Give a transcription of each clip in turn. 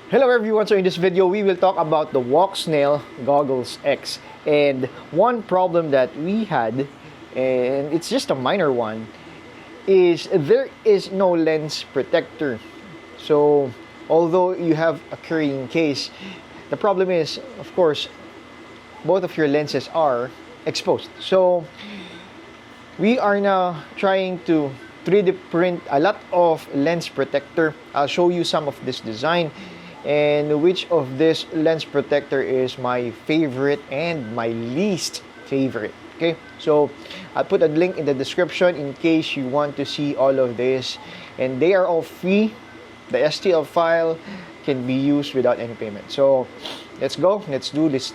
Hello everyone, so in this video we will talk about the Walksnail Goggles X, and one problem that we had, and it's just a minor one, is there is no lens protector. So although you have a carrying case, the problem is, of course, both of your lenses are exposed. So we are now trying to 3D print a lot of lens protector. I'll show you some of this design and which of this lens protector is my favorite and my least favorite. Okay, so I'll put a link in the description in case you want to see all of this, and they are all free. The STL file can be used without any payment. So let's go. Let's do this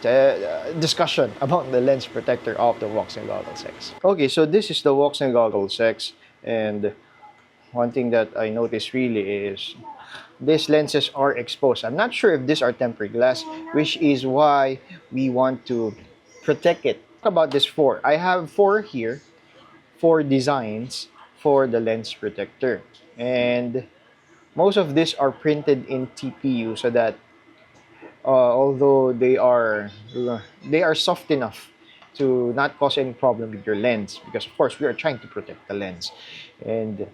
discussion about the lens protector of the Walksnail Goggles X. Okay, so this is the Walksnail Goggles X, and one thing that I noticed really is these lenses are exposed. I'm not sure if these are tempered glass, which is why we want to protect it. Talk about this four. I have four here, four designs for the lens protector, and most of these are printed in TPU so that although they are soft enough to not cause any problem with your lens, because of course we are trying to protect the lens. And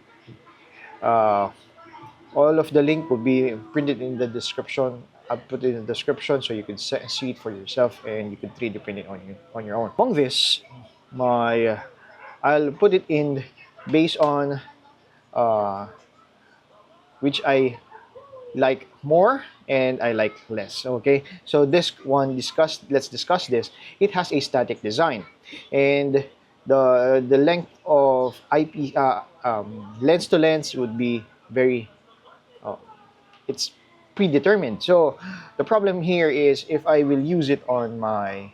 all of the link will be printed in the description. I'll put it in the description so you can see it for yourself and you can 3D print it on your own. Among this, I'll put it in based on which I like more and I like less. Okay, so this one let's discuss this. It has a static design, and the length of lens to lens would be very it's predetermined. So the problem here is if I will use it on my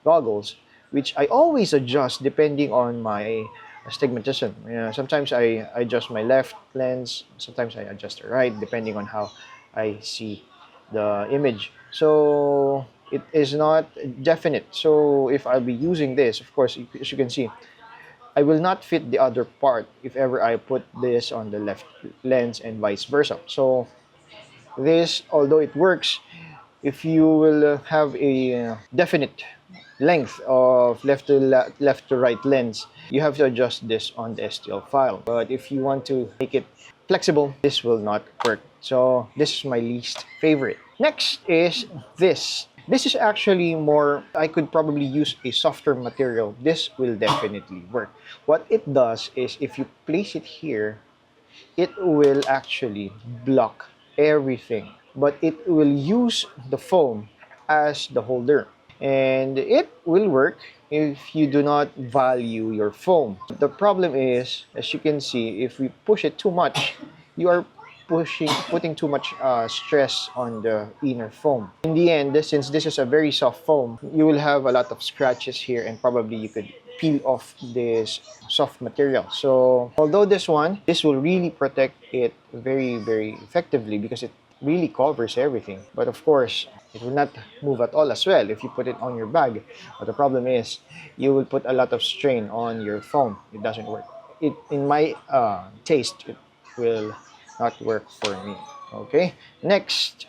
goggles, which I always adjust depending on my astigmatism. Sometimes I adjust my left lens, sometimes I adjust the right, depending on how I see the image. So it is not definite. So if I'll be using this, of course, as you can see, I will not fit the other part if ever I put this on the left lens and vice versa. So this, although it works, if you will have a definite length of left to right lens, you have to adjust this on the STL file. But if you want to make it flexible, this will not work. So this is my least favorite. Next is this. This is actually more, I could probably use a softer material. This will definitely work. What it does is if you place it here, it will actually block everything, but it will use the foam as the holder, and it will work if you do not value your foam. The problem is, as you can see, if we push it too much, you are putting too much stress on the inner foam. In the end, since this is a very soft foam, you will have a lot of scratches here, and probably you could peel off this soft material. So although this will really protect it very, very effectively because it really covers everything. But of course, it will not move at all as well if you put it on your bag. But the problem is, you will put a lot of strain on your foam. It doesn't work. In my taste, it will not work for me. Okay, next.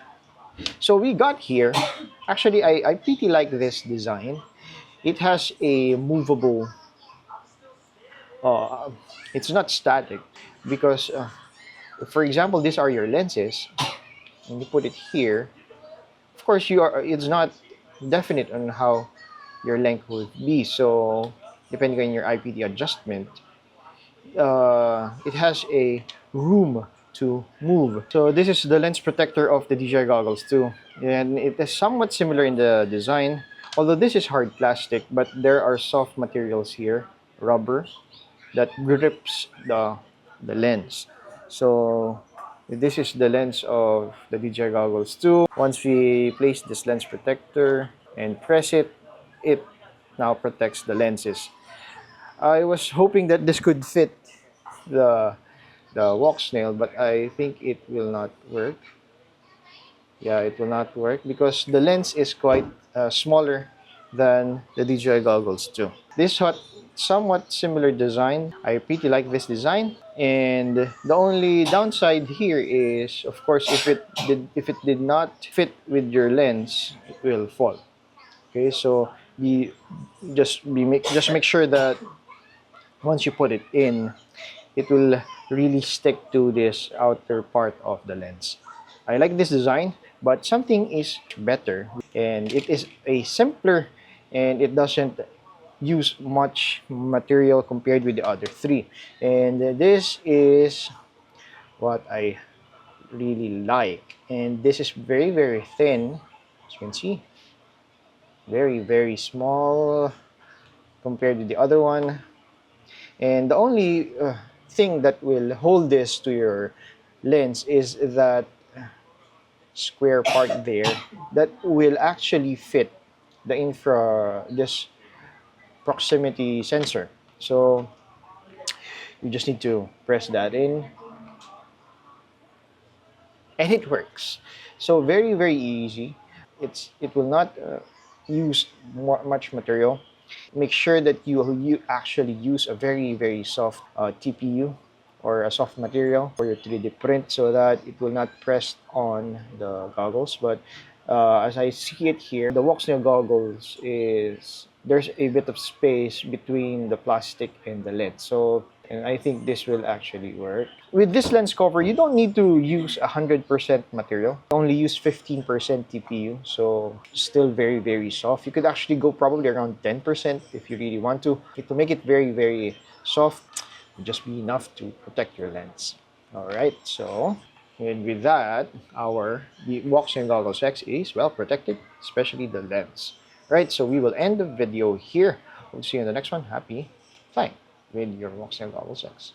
So we got here, actually I pretty like this design. It has a movable, it's not static, because for example, these are your lenses and you put it here. Of course, it's not definite on how your length will be, so depending on your IPD adjustment, it has a room to move. So this is the lens protector of the DJI goggles too, and it is somewhat similar in the design, although this is hard plastic, but there are soft materials here, rubber, that grips the lens. So this is the lens of the DJI goggles too. Once we place this lens protector and press it, it now protects the lenses. I was hoping that this could fit the Walksnail, but I think it will not work. Yeah, it will not work because the lens is quite smaller than the DJI goggles too. This somewhat similar design. I pretty like this design, and the only downside here is, of course, if it did not fit with your lens, it will fall. Okay, so just make sure that once you put it in, it will really stick to this outer part of the lens. I like this design, but something is better, and it is a simpler, and it doesn't use much material compared with the other three. And this is what I really like. And this is very, very thin, as you can see, very, very small compared to the other one. And the only thing that will hold this to your lens is that square part there that will actually fit the this proximity sensor. So you just need to press that in, and it works. So very, very easy. It will not use much material. Make sure that you actually use a very, very soft TPU or a soft material for your 3D print, so that it will not press on the goggles. But as I see it here, the Walksnail goggles is there's a bit of space between the plastic and the lens. So, and I think this will actually work. With this lens cover, you don't need to use 100% material. Only use 15% TPU, so still very, very soft. You could actually go probably around 10% if you really want to. It will make it very, very soft. It'll just be enough to protect your lens. All right, so and with that, the Walksnail Goggles X is well protected, especially the lens. Right, so we will end the video here. We'll see you in the next one. Happy flying with your Walksnail Goggles X.